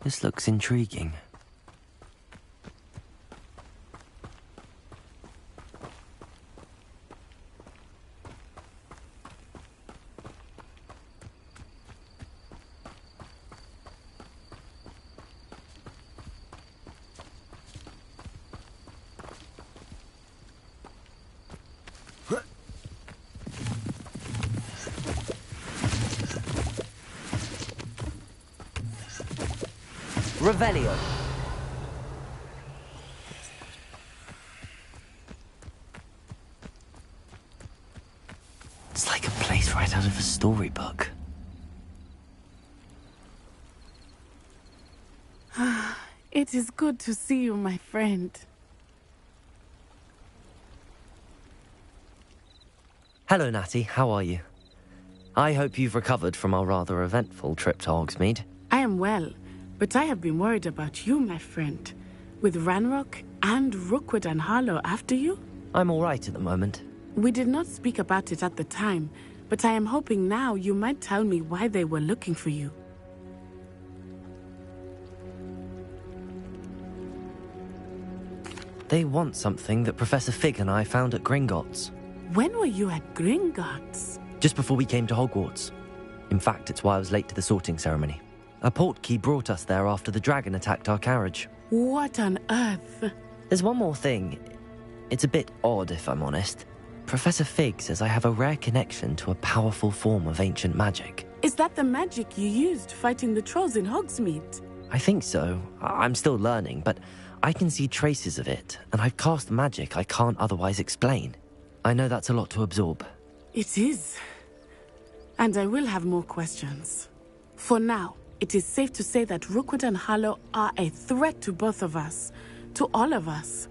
This looks intriguing. Revelio. It's like a place right out of a storybook. It is good to see you, my friend. Hello, Natty. How are you? I hope you've recovered from our rather eventful trip to Hogsmeade. I am well, but I have been worried about you, my friend. With Ranrock and Rookwood and Harlow after you? I'm all right at the moment. We did not speak about it at the time, but I am hoping now you might tell me why they were looking for you. They want something that Professor Fig and I found at Gringotts. When were you at Gringotts? Just before we came to Hogwarts. In fact, it's why I was late to the sorting ceremony. A portkey brought us there after the dragon attacked our carriage. What on earth? There's one more thing. It's a bit odd, if I'm honest. Professor Fig says I have a rare connection to a powerful form of ancient magic. Is that the magic you used fighting the trolls in Hogsmeade? I think so. I'm still learning, but I can see traces of it, and I've cast magic I can't otherwise explain. I know that's a lot to absorb. It is. And I will have more questions. For now, it is safe to say that Rookwood and Harlow are a threat to both of us, to all of us.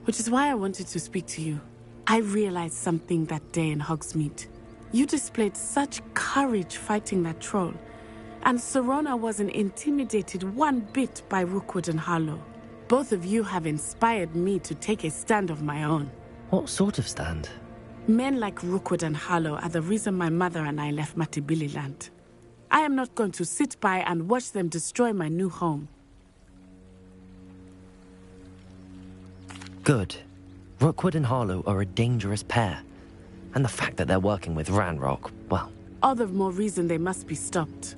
Which is why I wanted to speak to you. I realized something that day in Hogsmeade. You displayed such courage fighting that troll, and Serona wasn't intimidated one bit by Rookwood and Harlow. Both of you have inspired me to take a stand of my own. What sort of stand? Men like Rookwood and Harlow are the reason my mother and I left Mattibilliland. I am not going to sit by and watch them destroy my new home. Good. Rookwood and Harlow are a dangerous pair. And the fact that they're working with Ranrock, well... All the more reason they must be stopped.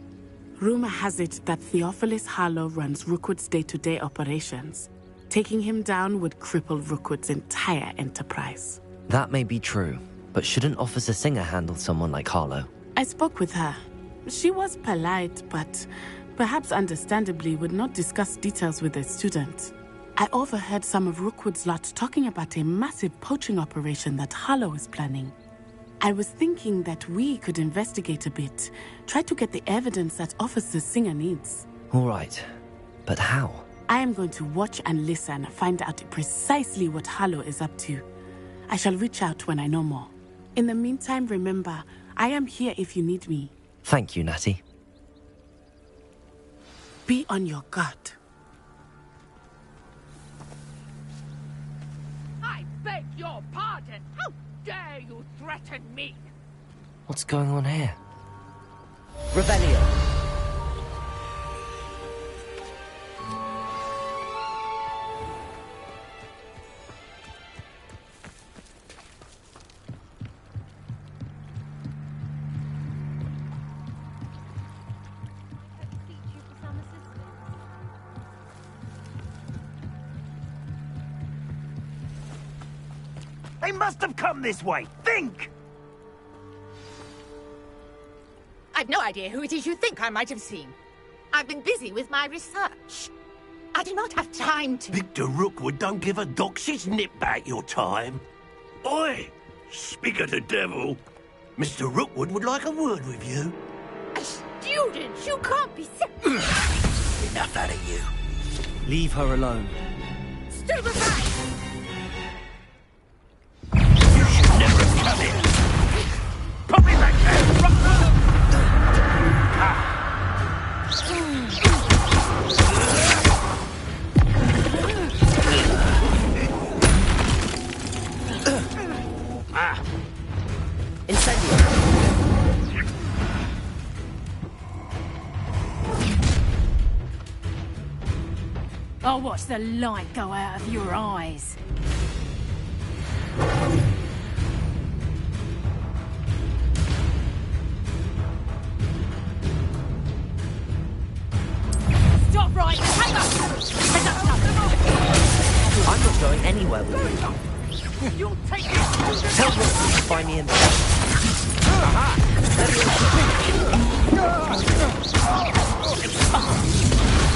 Rumor has it that Theophilus Harlow runs Rookwood's day-to-day operations. Taking him down would cripple Rookwood's entire enterprise. That may be true, but shouldn't Officer Singer handle someone like Harlow? I spoke with her. She was polite, but perhaps understandably would not discuss details with a student. I overheard some of Rookwood's lot talking about a massive poaching operation that Harlow is planning. I was thinking that we could investigate a bit, try to get the evidence that Officer Singer needs. All right, but how? I am going to watch and listen, find out precisely what Harlow is up to. I shall reach out when I know more. In the meantime, remember, I am here if you need me. Thank you, Natty. Be on your guard. I beg your pardon. How dare you threaten me? What's going on here? Revelio. They must have come this way. Think! I've no idea who it is you think I might have seen. I've been busy with my research. I do not have time to... Victor Rookwood don't give a doxy's nip back your time. Oi! Speak of the devil. Mr. Rookwood would like a word with you. A student? You can't be so... Enough out of you. Leave her alone. Stupefy! You should never have come here. Put me back there! Incendio. I'll watch the light go out of your eyes. Stop right! I'm not going anywhere with you. You'll take it! Tell Rook to find me in the... Aha!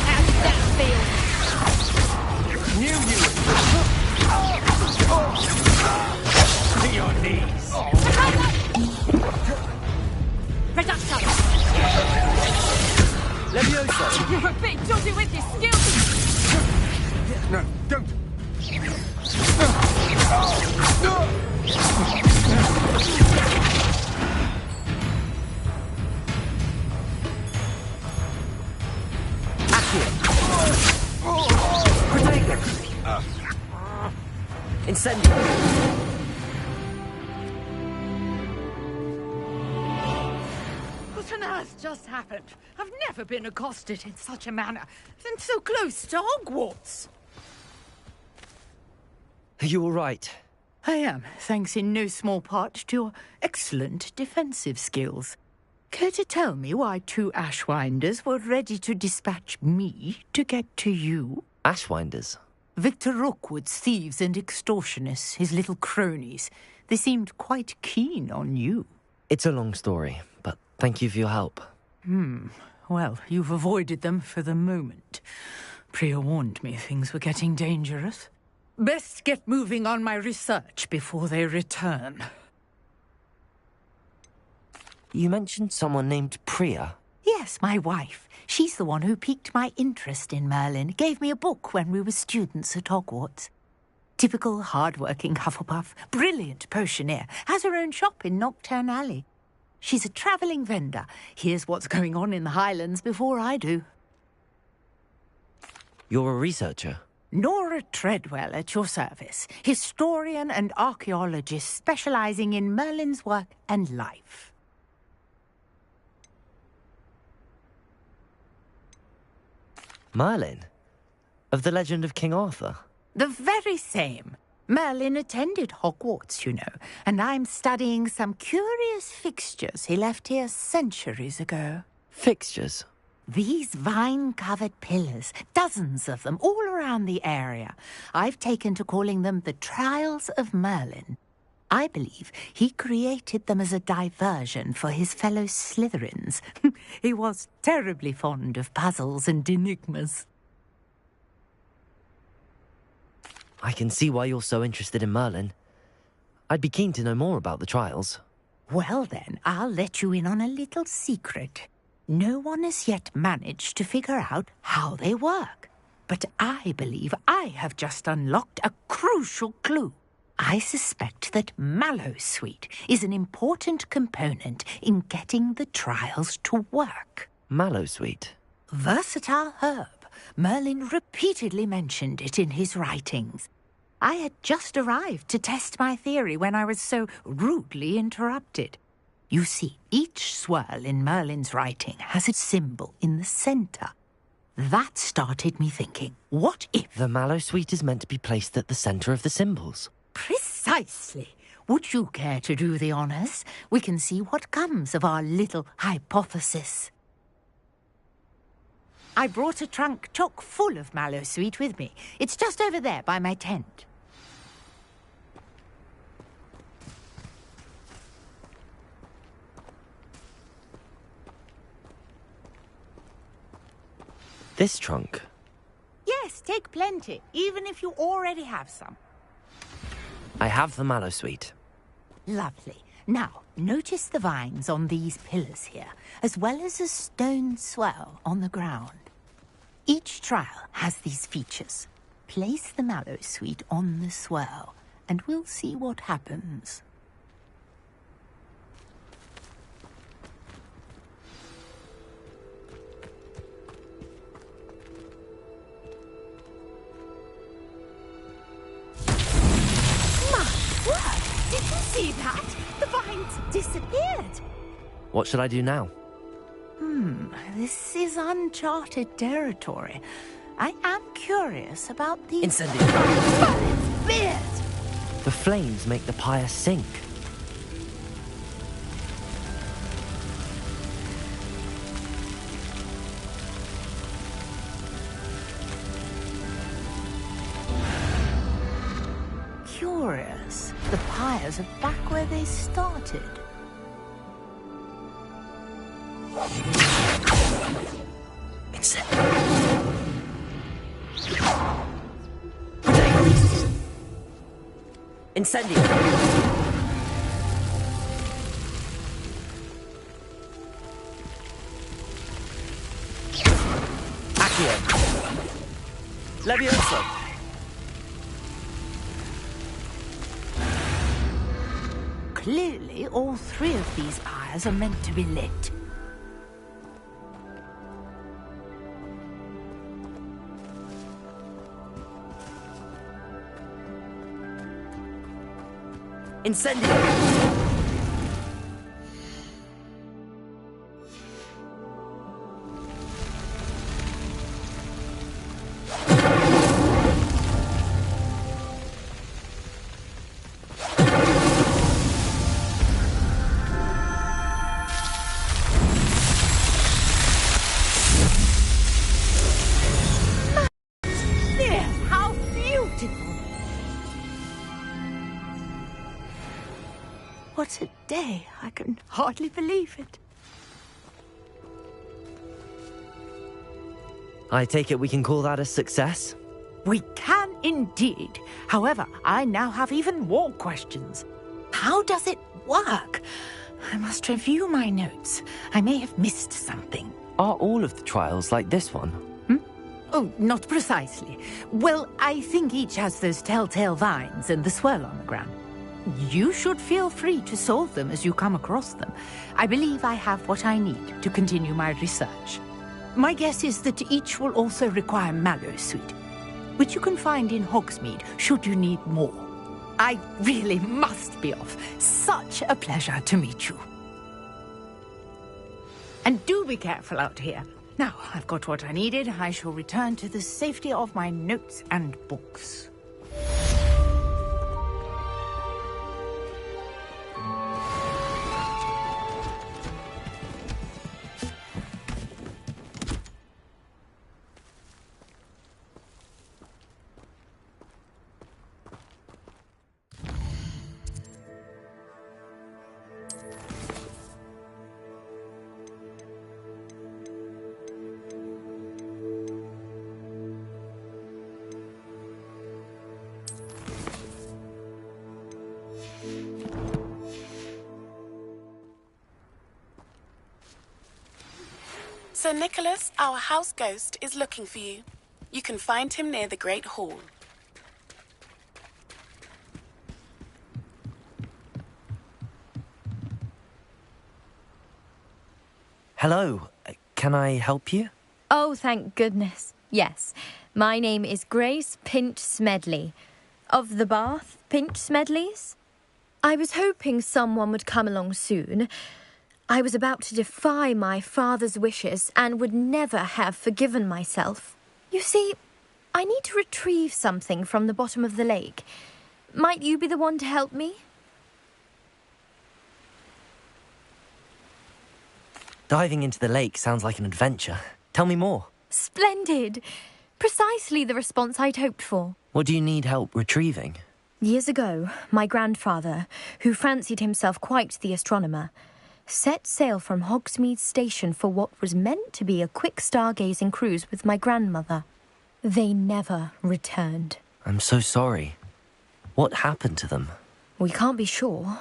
How did that feel? Knew you would. To your knees. Reduction! Levioso! You're a bit dodgy with your skills! No, don't. Incendio! What on earth just happened? I've never been accosted in such a manner, and so close to Hogwarts. Are you all right? I am, thanks in no small part to your excellent defensive skills. Care to tell me why 2 Ashwinders were ready to dispatch me to get to you? Ashwinders? Victor Rookwood's thieves and extortionists, his little cronies. They seemed quite keen on you. It's a long story, but thank you for your help. Well, you've avoided them for the moment. Priya warned me things were getting dangerous. Best get moving on my research before they return. You mentioned someone named Priya. Yes, my wife. She's the one who piqued my interest in Merlin. Gave me a book when we were students at Hogwarts. Typical hard-working Hufflepuff. Brilliant potioneer. Has her own shop in Knockturn Alley. She's a travelling vendor. Hears what's going on in the Highlands before I do. You're a researcher? Nora Treadwell at your service. Historian and archaeologist specialising in Merlin's work and life. Merlin? Of the legend of King Arthur? The very same. Merlin attended Hogwarts, you know, and I'm studying some curious fixtures he left here centuries ago. Fixtures? These vine-covered pillars, dozens of them, all around the area. I've taken to calling them the Trials of Merlin. I believe he created them as a diversion for his fellow Slytherins. He was terribly fond of puzzles and enigmas. I can see why you're so interested in Merlin. I'd be keen to know more about the trials. Well then, I'll let you in on a little secret. No one has yet managed to figure out how they work. But I believe I have just unlocked a crucial clue. I suspect that Mallowsweet is an important component in getting the trials to work. Mallowsweet? Versatile herb. Merlin repeatedly mentioned it in his writings. I had just arrived to test my theory when I was so rudely interrupted. You see, each swirl in Merlin's writing has its symbol in the centre. That started me thinking, what if... The Mallowsweet is meant to be placed at the centre of the symbols. Precisely. Would you care to do the honours? We can see what comes of our little hypothesis. I brought a trunk chock full of Mallowsweet with me. It's just over there by my tent. This trunk? Yes, take plenty, even if you already have some. I have the Mallowsweet. Lovely. Now, notice the vines on these pillars here, as well as a stone swell on the ground. Each trial has these features. Place the Mallowsweet on the swell, and we'll see what happens. Did you see that? The vines disappeared. What should I do now? This is uncharted territory. I am curious about the... Incendio. The flames make the pyre sink. Curious. The pyres are back where they started. Incendio. Accio. Levioso. Clearly, all three of these pyres are meant to be lit. Incendio. How beautiful! What a day. I can hardly believe it. I take it we can call that a success? We can indeed. However, I now have even more questions. How does it work? I must review my notes. I may have missed something. Are all of the trials like this one? Oh, not precisely. Well, I think each has those telltale vines and the swirl on the ground. You should feel free to solve them as you come across them. I believe I have what I need to continue my research. My guess is that each will also require Mallowsweet, which you can find in Hogsmeade should you need more. I really must be off. Such a pleasure to meet you. And do be careful out here. Now, I've got what I needed. I shall return to the safety of my notes and books. Sir Nicholas, our house ghost, is looking for you. You can find him near the Great Hall. Hello. Can I help you? Oh, thank goodness. Yes. My name is Grace Pinch Smedley. Of the Bath Pinch Smedleys? I was hoping someone would come along soon. I was about to defy my father's wishes and would never have forgiven myself. You see, I need to retrieve something from the bottom of the lake. Might you be the one to help me? Diving into the lake sounds like an adventure. Tell me more. Splendid! Precisely the response I'd hoped for. What do you need help retrieving? Years ago, my grandfather, who fancied himself quite the astronomer, set sail from Hogsmeade Station for what was meant to be a quick stargazing cruise with my grandmother. They never returned. I'm so sorry. What happened to them? We can't be sure.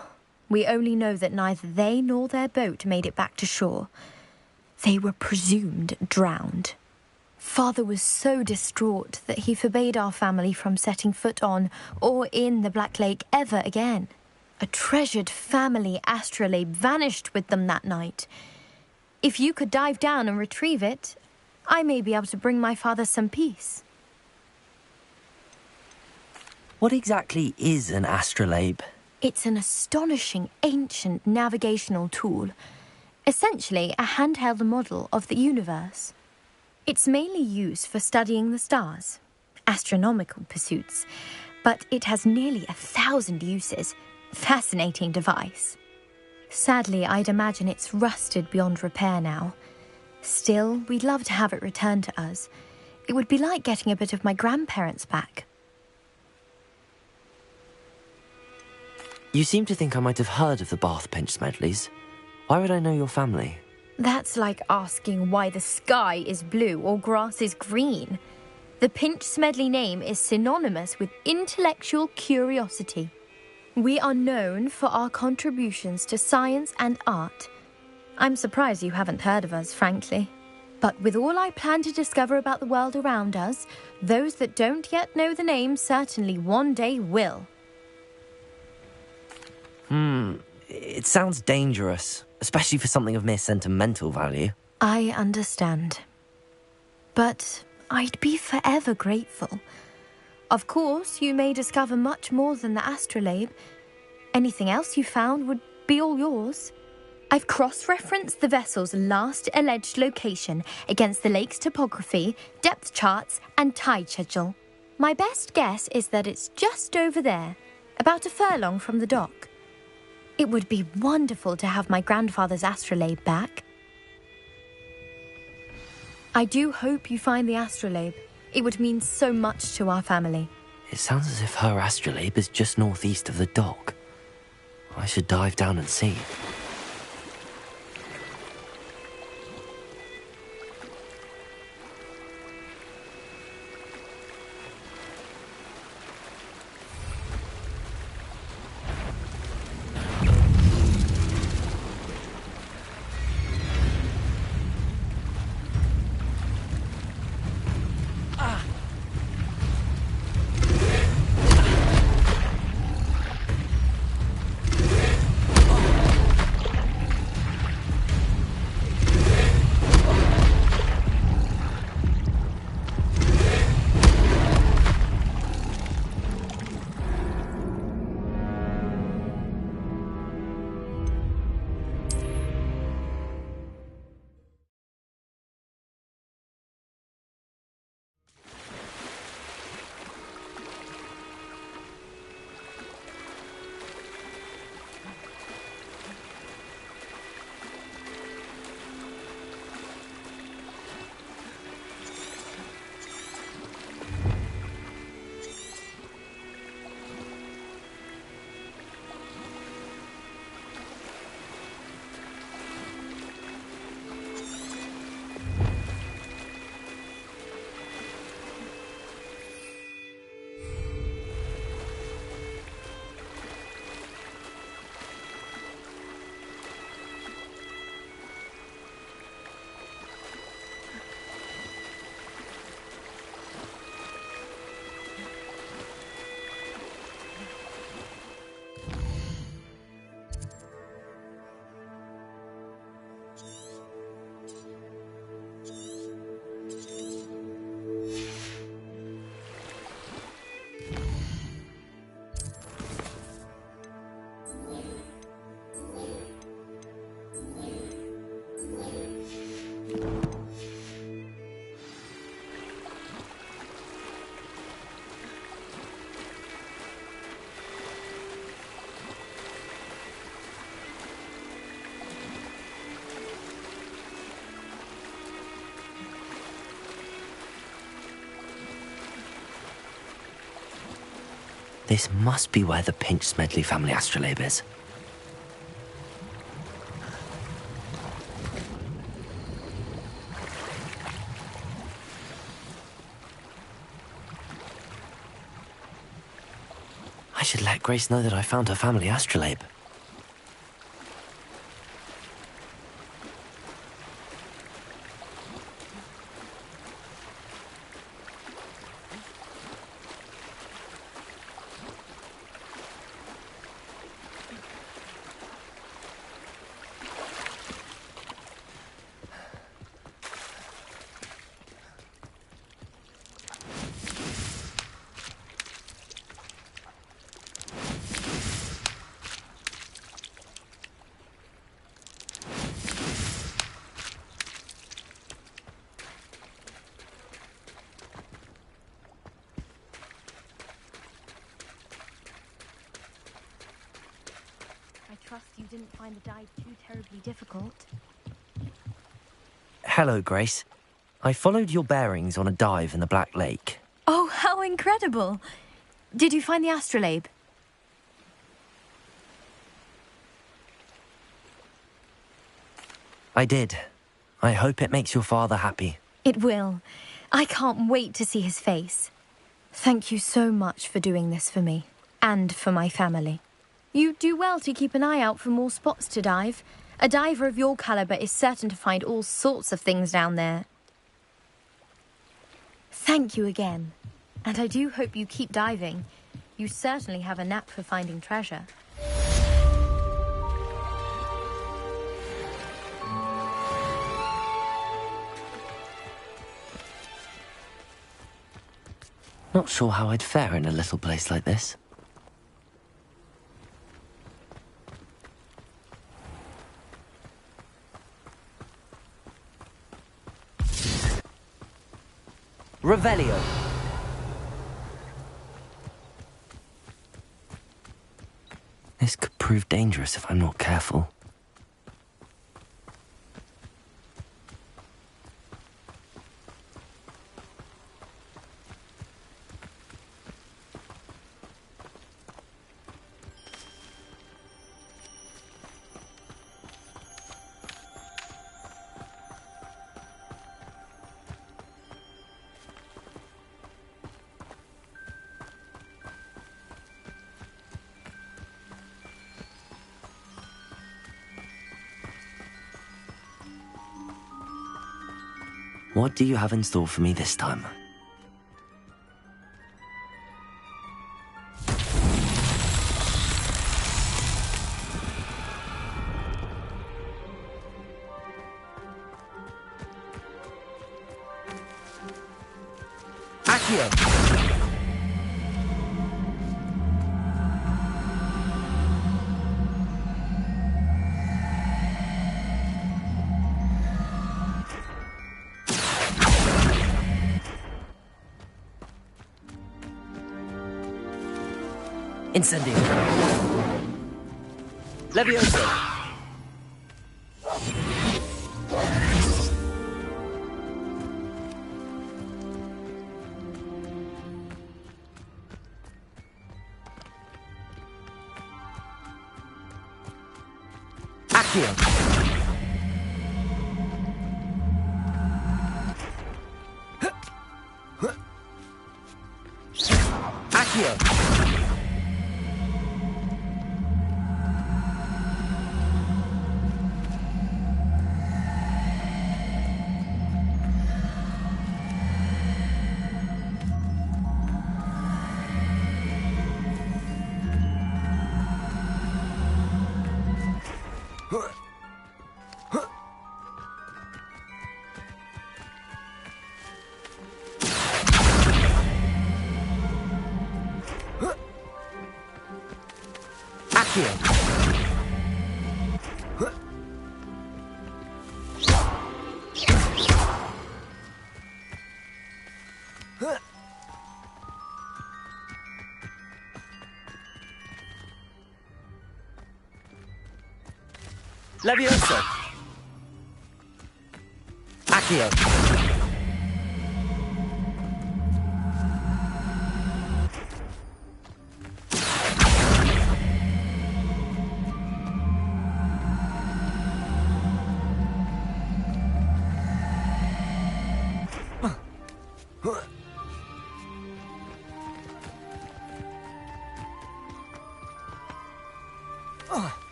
We only know that neither they nor their boat made it back to shore. They were presumed drowned. Father was so distraught that he forbade our family from setting foot on or in the Black Lake ever again. A treasured family astrolabe vanished with them that night. If you could dive down and retrieve it, I may be able to bring my father some peace. What exactly is an astrolabe? It's an astonishing ancient navigational tool. Essentially, a handheld model of the universe. It's mainly used for studying the stars, astronomical pursuits, but it has nearly 1,000 uses. Fascinating device. Sadly, I'd imagine it's rusted beyond repair now. Still, we'd love to have it returned to us. It would be like getting a bit of my grandparents back. You seem to think I might have heard of the Bath Pinch Smedleys. Why would I know your family? That's like asking why the sky is blue or grass is green. The Pinch Smedley name is synonymous with intellectual curiosity. We are known for our contributions to science and art. I'm surprised you haven't heard of us, frankly. But with all I plan to discover about the world around us, those that don't yet know the name certainly one day will. It sounds dangerous, especially for something of mere sentimental value. I understand. But I'd be forever grateful. Of course, you may discover much more than the astrolabe. Anything else you found would be all yours. I've cross-referenced the vessel's last alleged location against the lake's topography, depth charts, and tide schedule. My best guess is that it's just over there, about a furlong from the dock. It would be wonderful to have my grandfather's astrolabe back. I do hope you find the astrolabe. It would mean so much to our family. It sounds as if her astrolabe is just northeast of the dock. I should dive down and see. This must be where the Pinch Smedley family astrolabe is. I should let Grace know that I found her family astrolabe. trust you didn't find the dive too terribly difficult. Hello, Grace. I followed your bearings on a dive in the Black Lake. Oh, how incredible! Did you find the astrolabe? I did. I hope it makes your father happy. It will. I can't wait to see his face. Thank you so much for doing this for me, and for my family. You do well to keep an eye out for more spots to dive. A diver of your caliber is certain to find all sorts of things down there. Thank you again. And I do hope you keep diving. You certainly have a knack for finding treasure. Not sure how I'd fare in a little place like this. Revelio. This could prove dangerous if I'm not careful. What do you have in store for me this time? Accio! Incendio. Levioso. Accio. Accio. Levioso. Accio.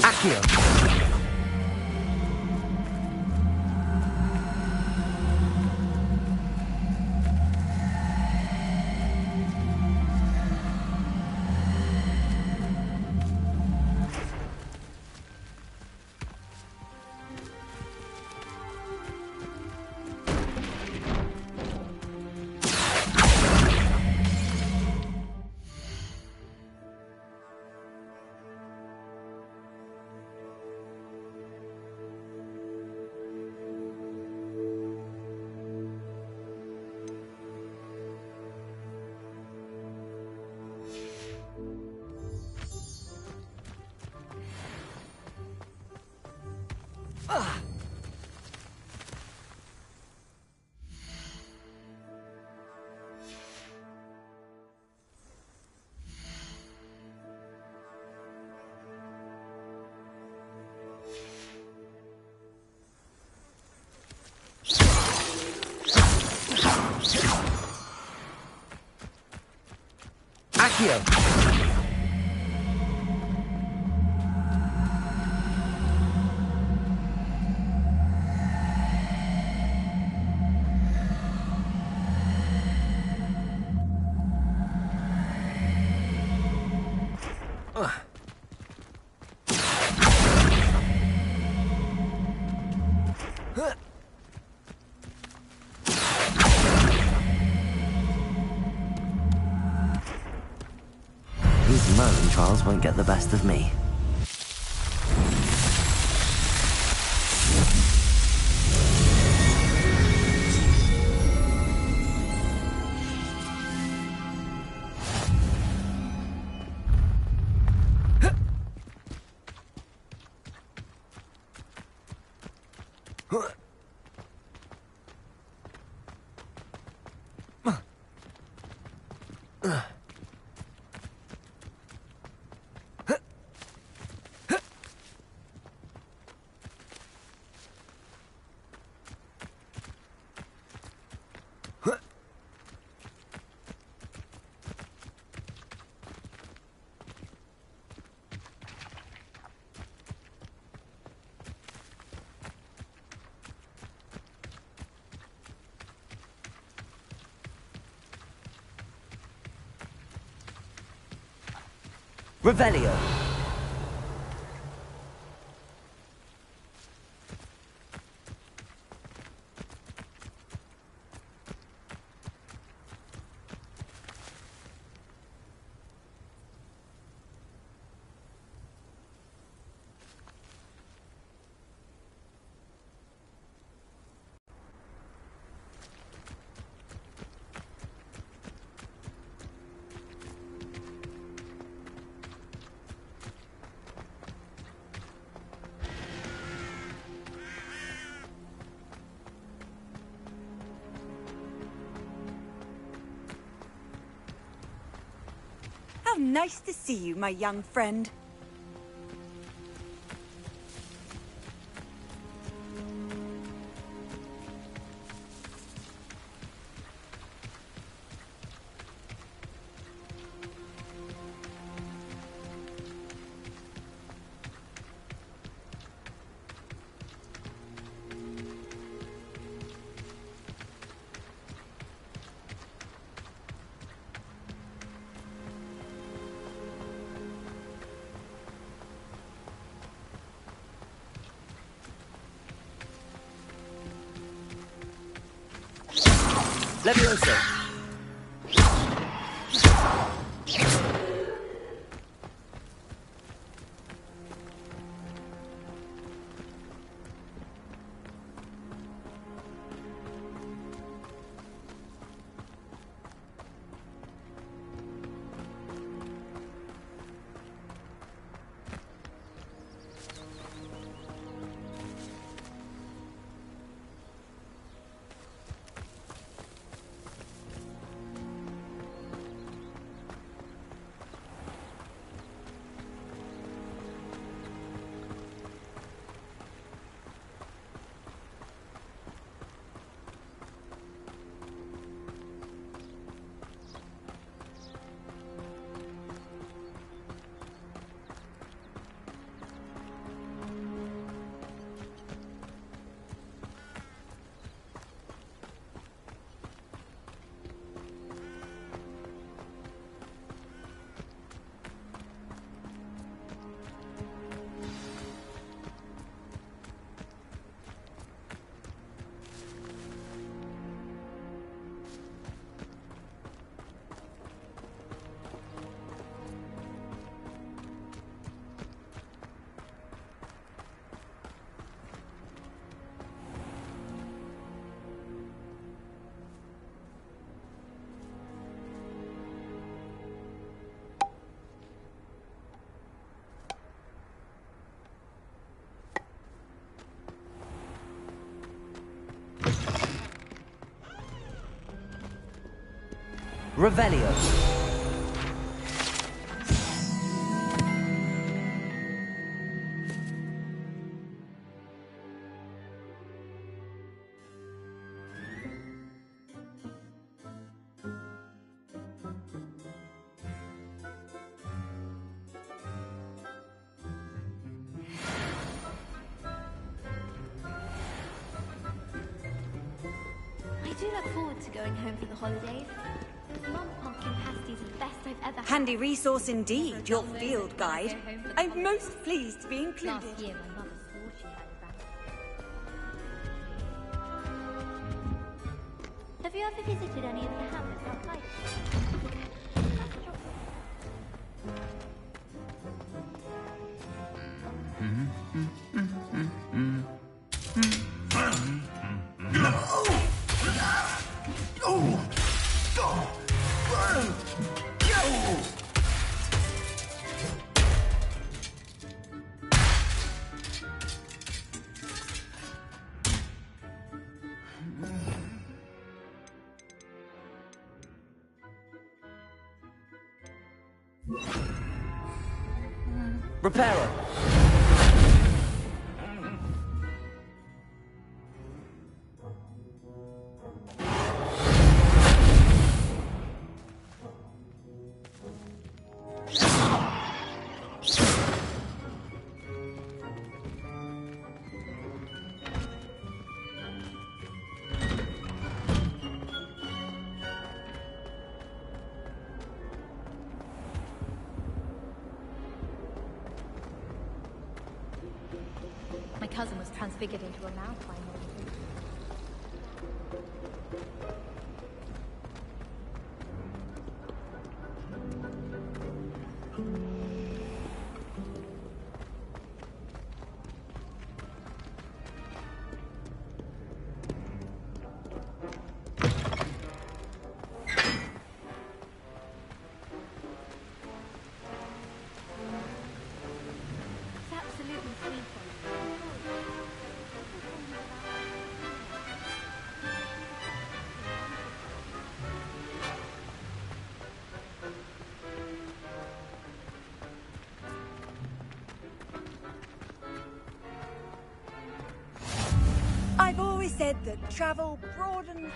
Accio! Accio! These Merlin trials won't get the best of me. Revelio. How nice to see you, my young friend. Levioso. Revelio. I do look forward to going home for the holidays. Mum pumpkin pasties are the best I've ever had. Handy resource indeed, your field guide. I'm most pleased to be included. Last year, my mother swore she had a grandpa. Have you ever visited any of the hamlets outside? Reparo. My cousin was transfigured into a malphite. It's absolutely sweet. I've always said that travel broadens...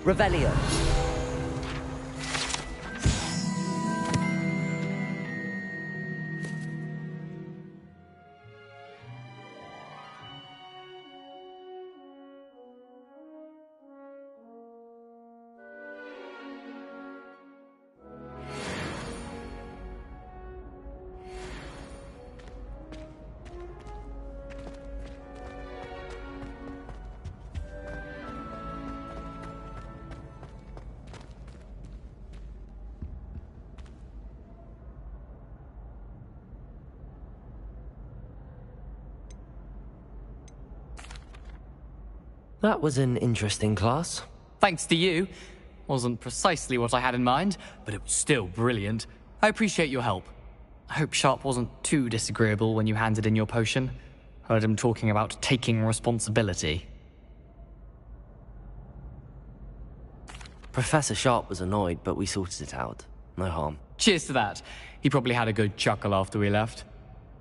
Revelio. That was an interesting class. Thanks to you. Wasn't precisely what I had in mind, but it was still brilliant. I appreciate your help. I hope Sharp wasn't too disagreeable when you handed in your potion. Heard him talking about taking responsibility. Professor Sharp was annoyed, but we sorted it out. No harm. Cheers to that. He probably had a good chuckle after we left.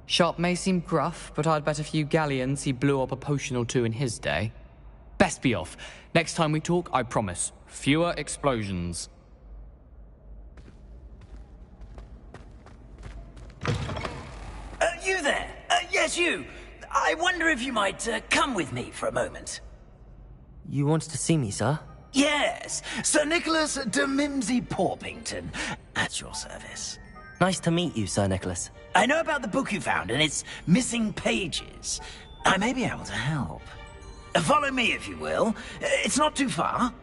Sharp may seem gruff, but I'd bet a few galleons he blew up a potion or two in his day. Best be off. Next time we talk, I promise, fewer explosions. You there? Yes, you. I wonder if you might come with me for a moment. You wanted to see me, sir? Yes, Sir Nicholas de Mimsy Porpington, at your service. Nice to meet you, Sir Nicholas. I know about the book you found and its missing pages. I may be able to help. Follow me, if you will. It's not too far.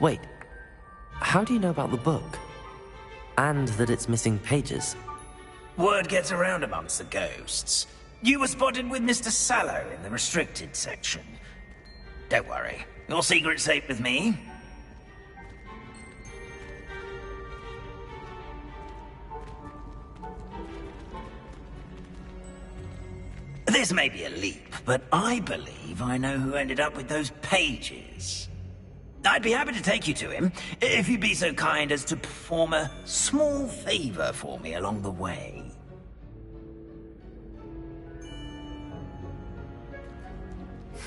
Wait, how do you know about the book? And that it's missing pages? Word gets around amongst the ghosts. You were spotted with Mr. Sallow in the restricted section. Don't worry, your secret's safe with me. This may be a leap, but I believe I know who ended up with those pages. I'd be happy to take you to him, if you'd be so kind as to perform a small favor for me along the way.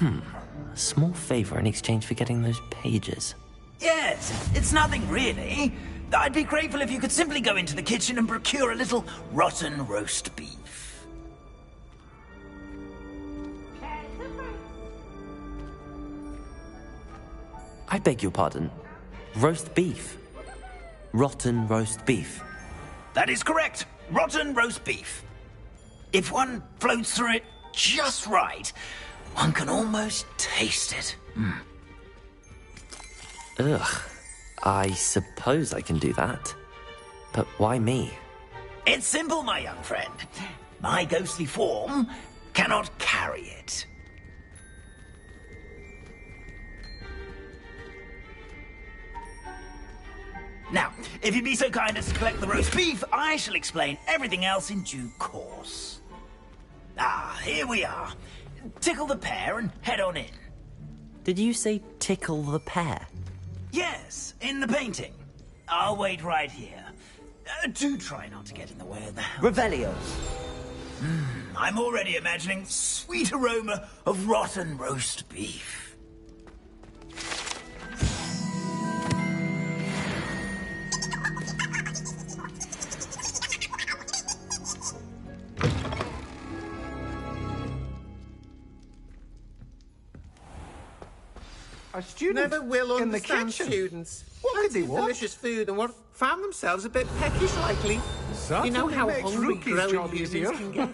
A small favor in exchange for getting those pages. Yes, it's nothing really. I'd be grateful if you could simply go into the kitchen and procure a little rotten roast beef. I beg your pardon. Roast beef. Rotten roast beef. That is correct. Rotten roast beef. If one floats through it just right, one can almost taste it. Ugh. I suppose I can do that. But why me? It's simple, my young friend. My ghostly form cannot carry it. Now, if you'd be so kind as to collect the roast beef, I shall explain everything else in due course. Ah, here we are. Tickle the pear and head on in. Did you say tickle the pear? Yes, in the painting. I'll wait right here. Do try not to get in the way of the house. Revelio. I'm already imagining sweet aroma of rotten roast beef. A student never will in the understand kitchen. students. What did they want? Delicious food and what found themselves a bit peckish likely. You know Certainly how makes hungry Rookie's growing job humans easier. can get.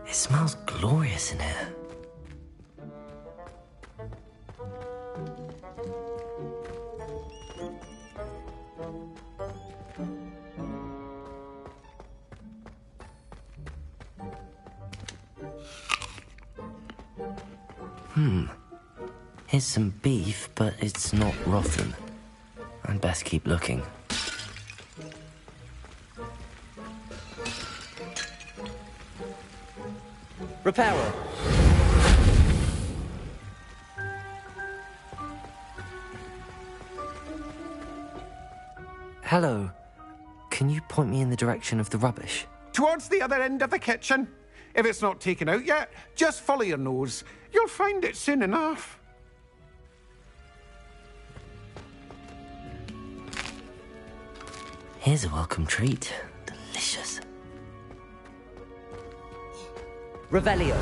It smells glorious in here. Here's some beef, but it's not rotten. I'd best keep looking. Reparo. Hello. Can you point me in the direction of the rubbish? Towards the other end of the kitchen. If it's not taken out yet, just follow your nose. You'll find it soon enough. Here's a welcome treat. Delicious. Revelio.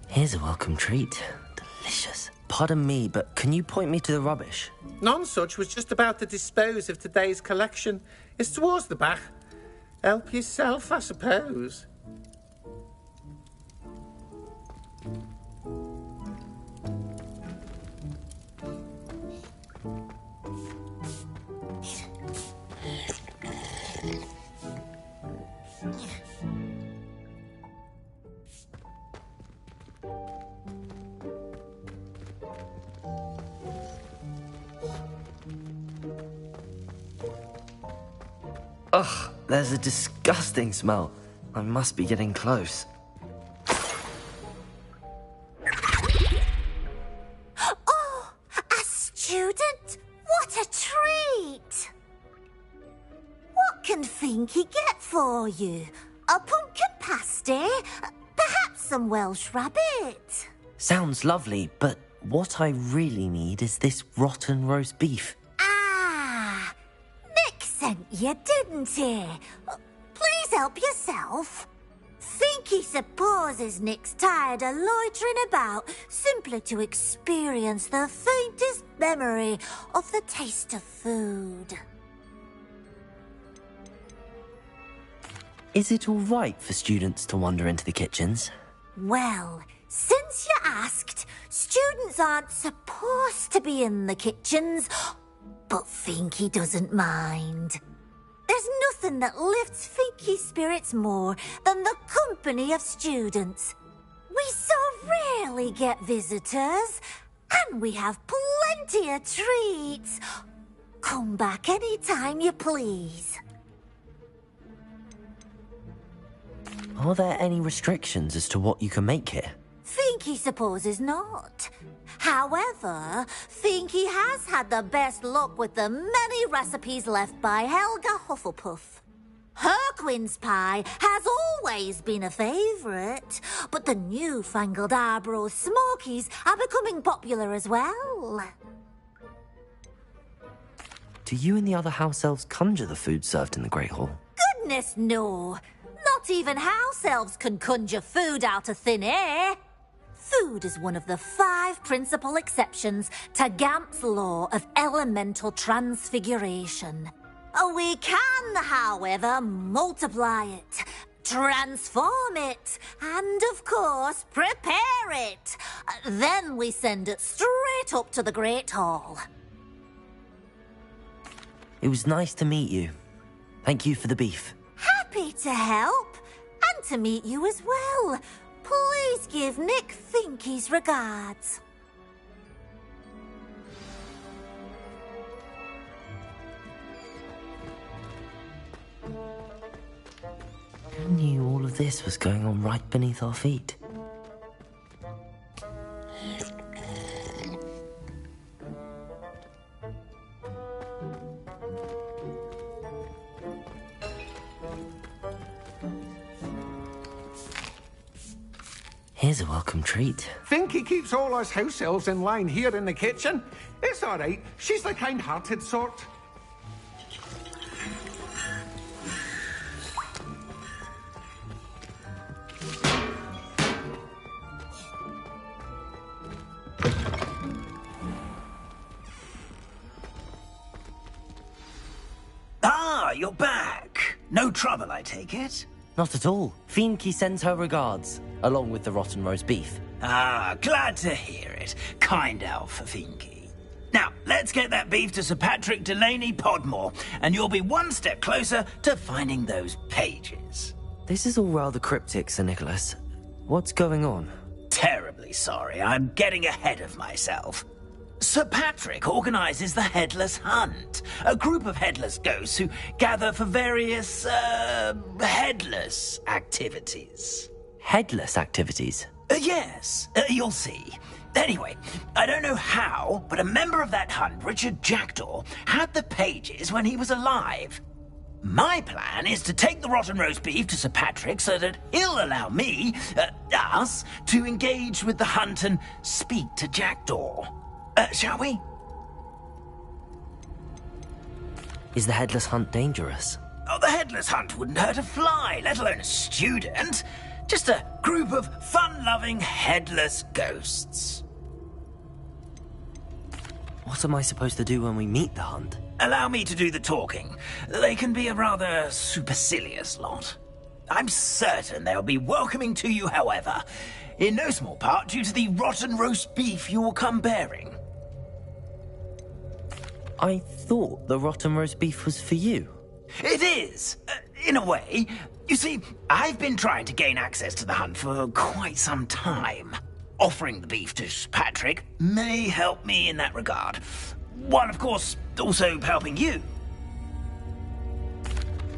Here's a welcome treat. Delicious. Pardon me, but can you point me to the rubbish? Nonsuch was just about to dispose of today's collection. It's towards the back. Help yourself, I suppose. Ugh, there's a disgusting smell. I must be getting close. Oh, a student? What a treat! What can Finky get for you? A pumpkin pasty? Perhaps some Welsh rabbit. Sounds lovely, but what I really need is this rotten roast beef. Ah, Nick sent you, didn't he? Please help yourself. Think he supposes Nick's tired of loitering about simply to experience the faintest memory of the taste of food. Is it all right for students to wander into the kitchens? Well, since you asked, students aren't supposed to be in the kitchens, but Finky doesn't mind. There's nothing that lifts Finky's spirits more than the company of students. We so rarely get visitors, and we have plenty of treats. Come back any time you please. Are there any restrictions as to what you can make here? Finky supposes not. However, Finky has had the best luck with the many recipes left by Helga Hufflepuff. Her quince pie has always been a favourite, but the newfangled Arborough Smokies are becoming popular as well. Do you and the other house elves conjure the food served in the Great Hall? Goodness, no. Not even house elves can conjure food out of thin air. Food is one of the 5 principal exceptions to Gamp's law of elemental transfiguration. We can, however, multiply it, transform it, and, of course, prepare it. Then we send it straight up to the Great Hall. It was nice to meet you. Thank you for the beef. Happy to help, and to meet you as well. Please give Nick Finky's regards. Who knew all of this was going on right beneath our feet? Here's a welcome treat. Finky keeps all us house elves in line here in the kitchen. It's all right. She's the kind-hearted sort. Ah, you're back. No trouble, I take it? Not at all. Finky sends her regards, along with the rotten roast beef. Ah, glad to hear it. Kind elf for Finky. Now, let's get that beef to Sir Patrick Delaney Podmore, and you'll be one step closer to finding those pages. This is all rather cryptic, Sir Nicholas. What's going on? Terribly sorry, I'm getting ahead of myself. Sir Patrick organises the Headless Hunt, a group of headless ghosts who gather for various, headless activities. Headless activities? Yes, you'll see. Anyway, I don't know how, but a member of that hunt, Richard Jackdaw, had the pages when he was alive. My plan is to take the rotten roast beef to Sir Patrick so that he'll allow me, us, to engage with the hunt and speak to Jackdaw. Shall we? Is the Headless Hunt dangerous? Oh, the Headless Hunt wouldn't hurt a fly, let alone a student. Just a group of fun-loving headless ghosts. What am I supposed to do when we meet the hunt? Allow me to do the talking. They can be a rather supercilious lot. I'm certain they'll be welcoming to you, however, in no small part due to the rotten roast beef you will come bearing. I thought the rotten roast beef was for you. It is, in a way. You see, I've been trying to gain access to the hunt for quite some time. Offering the beef to Patrick may help me in that regard. While, of course, also helping you.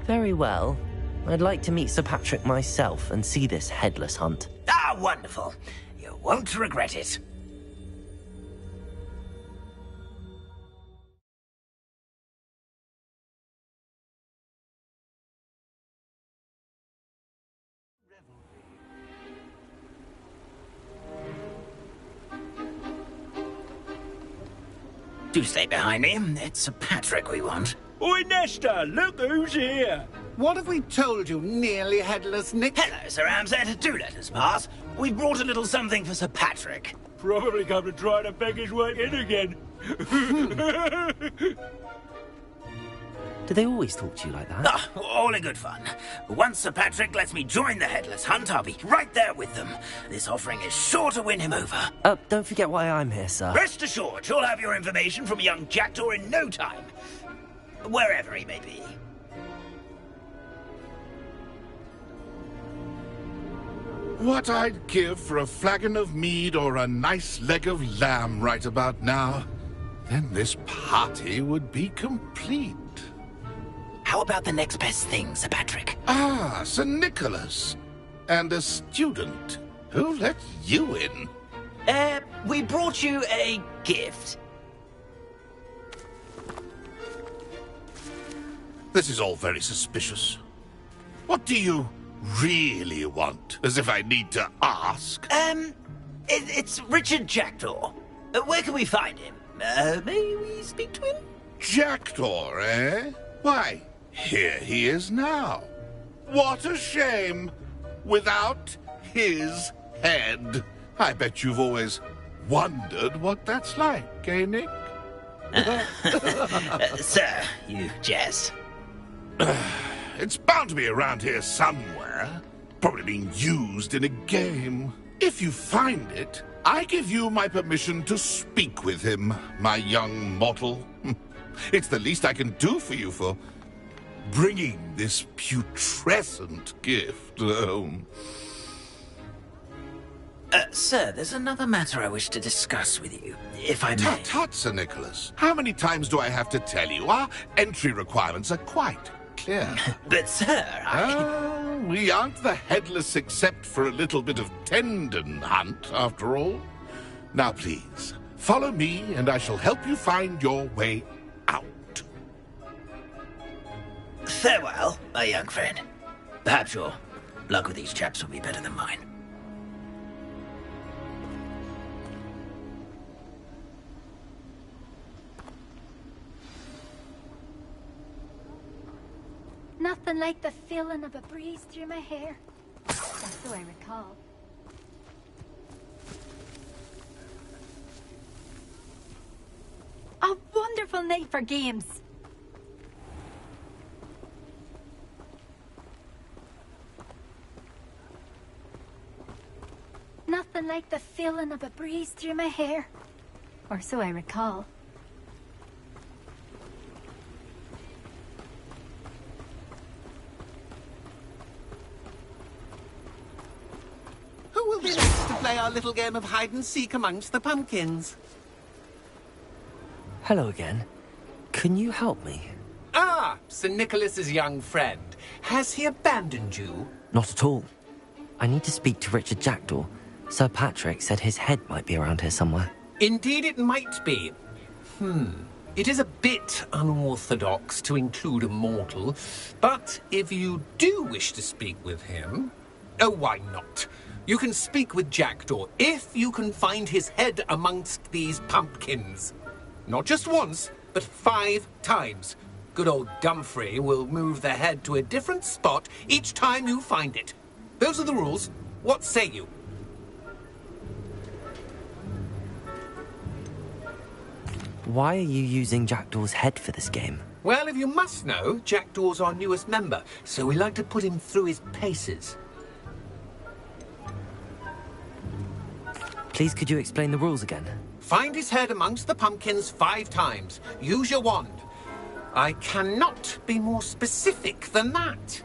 Very well. I'd like to meet Sir Patrick myself and see this Headless Hunt. Ah, wonderful. You won't regret it. Do stay behind me. It's Sir Patrick we want. Oi, Nesta, look who's here. What have we told you, nearly headless Nick? Hello, Sir Ramsay. Do let us pass. We brought a little something for Sir Patrick. Probably come to try to beg his way in again. Do they always talk to you like that? Ah, all in good fun. Once Sir Patrick lets me join the Headless Hunt, I'll be right there with them. This offering is sure to win him over. Don't forget why I'm here, sir. Rest assured, you'll have your information from a young jackdaw in no time. Wherever he may be. What I'd give for a flagon of mead or a nice leg of lamb right about now. Then this party would be complete. How about the next best thing, Sir Patrick? Ah, Sir Nicholas. And a student. Who let you in? We brought you a gift. This is all very suspicious. What do you really want? As if I need to ask. It's Richard Jackdaw. Where can we find him? May we speak to him? Jackdaw, eh? Why, here he is now. What a shame. Without his head. I bet you've always wondered what that's like, eh, Nick? Sir, you jest. It's bound to be around here somewhere. Probably being used in a game. If you find it, I give you my permission to speak with him, my young mortal. It's the least I can do for you for bringing this putrescent gift home. Sir, there's another matter I wish to discuss with you, if I may. Tut, tut, Sir Nicholas. How many times do I have to tell you? Our entry requirements are quite clear. But, sir, we aren't the headless except for a little bit of tendon hunt, after all. Now, please, follow me, and I shall help you find your way out. Farewell, my young friend. Perhaps your luck with these chaps will be better than mine. Nothing like the feeling of a breeze through my hair. That's the way I recall. A wonderful night for games. Nothing like the feeling of a breeze through my hair. Or so I recall. Who will be next to play our little game of hide-and-seek amongst the pumpkins? Hello again. Can you help me? Ah, Sir Nicholas's young friend. Has he abandoned you? Not at all. I need to speak to Richard Jackdaw. Sir Patrick said his head might be around here somewhere. Indeed it might be. It is a bit unorthodox to include a mortal, but if you do wish to speak with him... Oh, why not? You can speak with Jackdaw if you can find his head amongst these pumpkins. Not just once, but 5 times. Good old Dumfrey will move the head to a different spot each time you find it. Those are the rules. What say you? Why are you using Jackdaw's head for this game? Well, if you must know, Jackdaw's our newest member, so we like to put him through his paces. Please, could you explain the rules again? Find his head amongst the pumpkins 5 times. Use your wand. I cannot be more specific than that.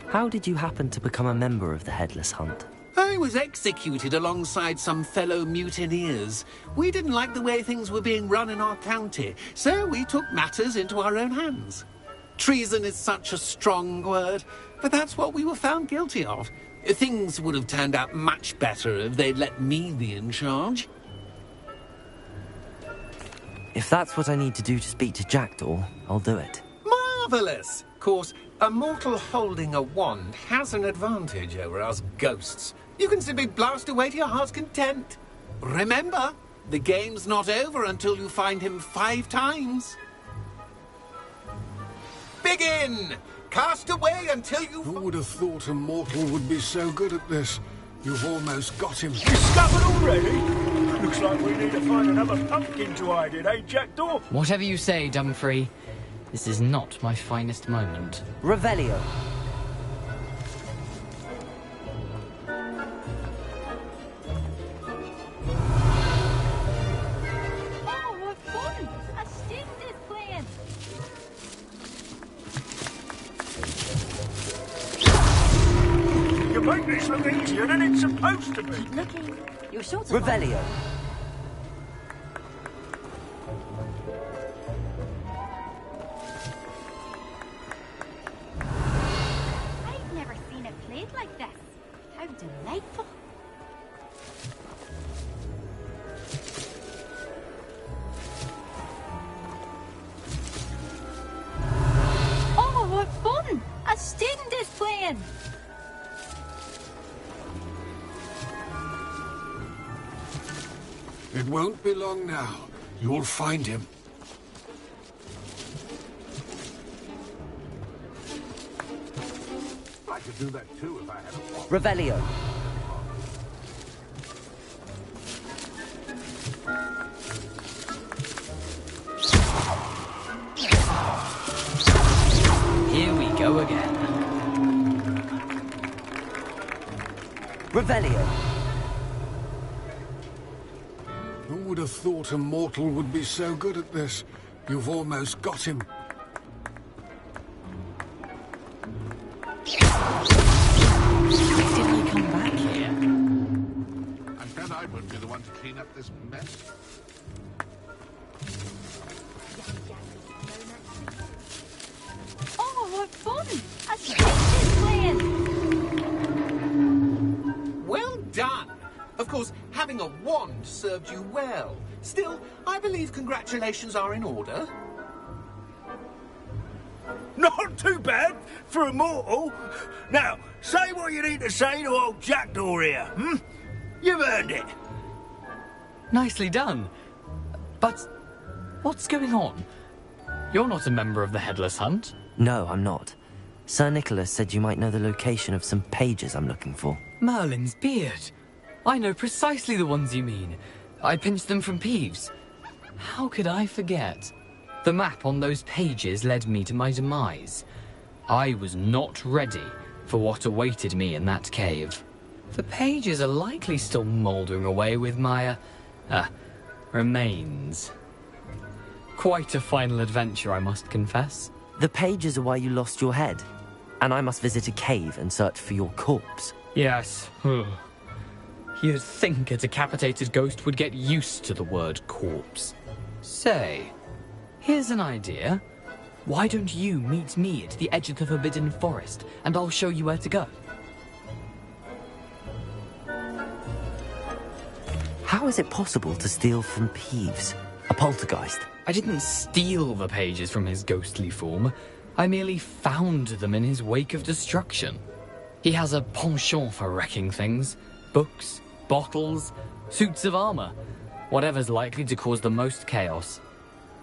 How did you happen to become a member of the Headless Hunt? I was executed alongside some fellow mutineers. We didn't like the way things were being run in our county, so we took matters into our own hands. Treason is such a strong word, but that's what we were found guilty of. Things would have turned out much better if they'd let me be in charge. If that's what I need to do to speak to Jackdaw, I'll do it. Marvellous! Of course, a mortal holding a wand has an advantage over us ghosts. You can simply blast away to your heart's content. Remember, The game's not over until you find him 5 times. Begin! Cast away until you... Who would have thought a mortal would be so good at this? You've almost got him. Discovered already? Looks like we need to find another pumpkin to hide in, eh, Jackdaw? Whatever you say, Dumfrey. This is not my finest moment. Revelio. Oh, what fun! A student is playing. You make this look easier than it's supposed to be. Keep looking. You're sure to Revelio. I've never seen it played like this. How delightful. Oh, what fun! A student is playing. It won't be long now. You'll find him. I could do that too if I had a watch. Revelio. Here we go again. Revelio. Who would have thought a mortal would be so good at this? You've almost got him. Why did I come back here? I bet I won't be the one to clean up this mess. Oh, what fun! A student is playing. Well done! Of course, having a wand served you well. Still, I believe congratulations are in order. Not too bad for a mortal. Now, say what you need to say to old Jackdaw here, hmm? You've earned it. Nicely done. But what's going on? You're not a member of the Headless Hunt. No, I'm not. Sir Nicholas said you might know the location of some pages I'm looking for. Merlin's beard. I know precisely the ones you mean. I pinched them from Peeves. How could I forget? The map on those pages led me to my demise. I was not ready for what awaited me in that cave. The pages are likely still mouldering away with my, remains. Quite a final adventure, I must confess. The pages are why you lost your head, and I must visit a cave and search for your corpse. Yes. You'd think a decapitated ghost would get used to the word corpse. Say, here's an idea. Why don't you meet me at the edge of the Forbidden Forest, and I'll show you where to go? How is it possible to steal from Peeves? A poltergeist? I didn't steal the pages from his ghostly form. I merely found them in his wake of destruction. He has a penchant for wrecking things. Books, bottles, suits of armor. Whatever's likely to cause the most chaos.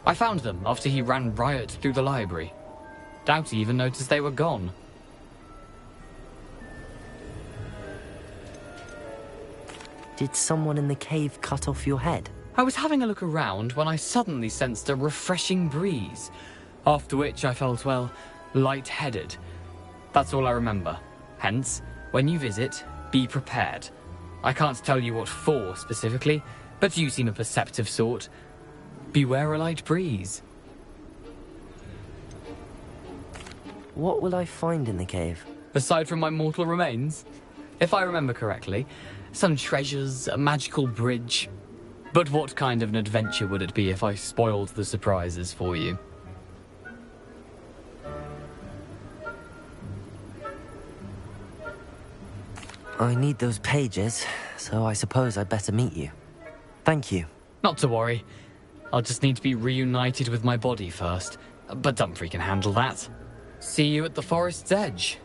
I found them after he ran riot through the library. Doubt he even noticed they were gone. Did someone in the cave cut off your head? I was having a look around when I suddenly sensed a refreshing breeze, after which I felt, well, lightheaded. That's all I remember. Hence, when you visit, be prepared. I can't tell you what for specifically, but you seem a perceptive sort. Beware a light breeze. What will I find in the cave? Aside from my mortal remains, if I remember correctly, some treasures, a magical bridge. But what kind of an adventure would it be if I spoiled the surprises for you? I need those pages, so I suppose I'd better meet you. Thank you. Not to worry. I'll just need to be reunited with my body first. But Dumfrey can handle that. See you at the forest's edge.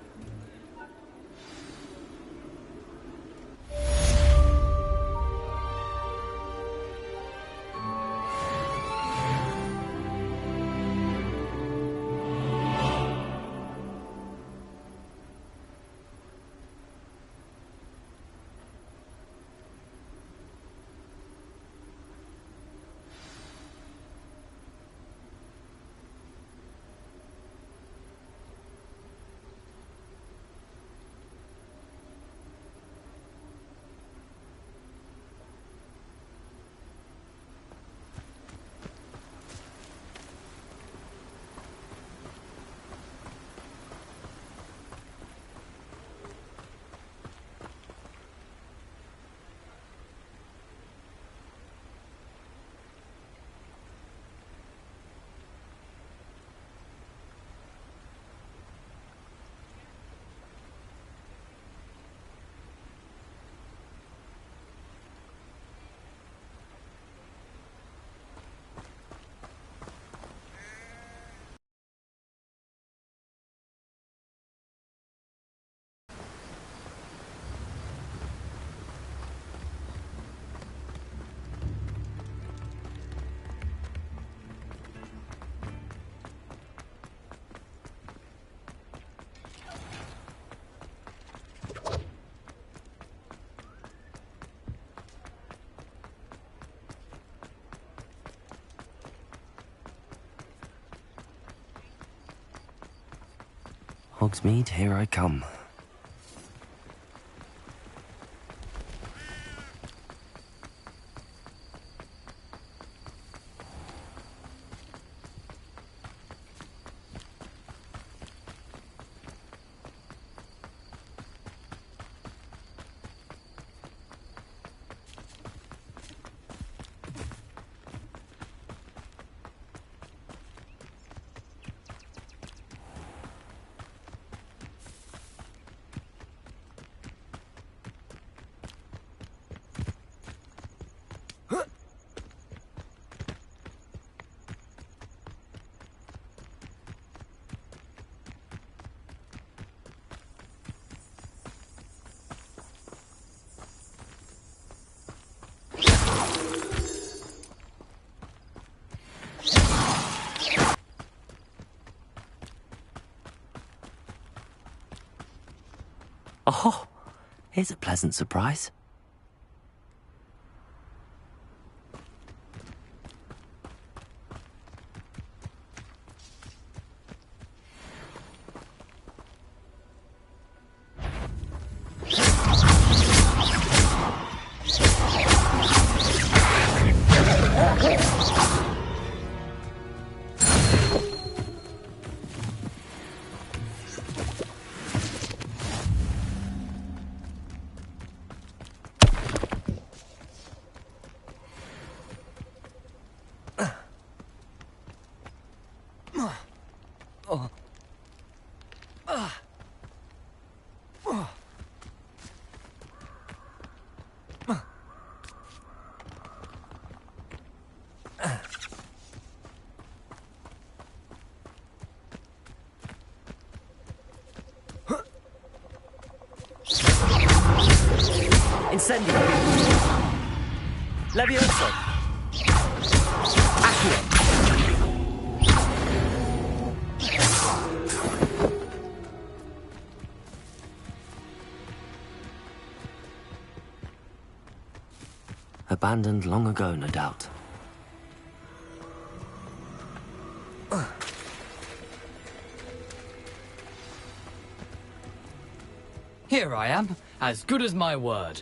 Hogsmeade, here I come. Oh, here's a pleasant surprise. Incendio. Levioso. Accio. Abandoned long ago, no doubt. Here I am, as good as my word.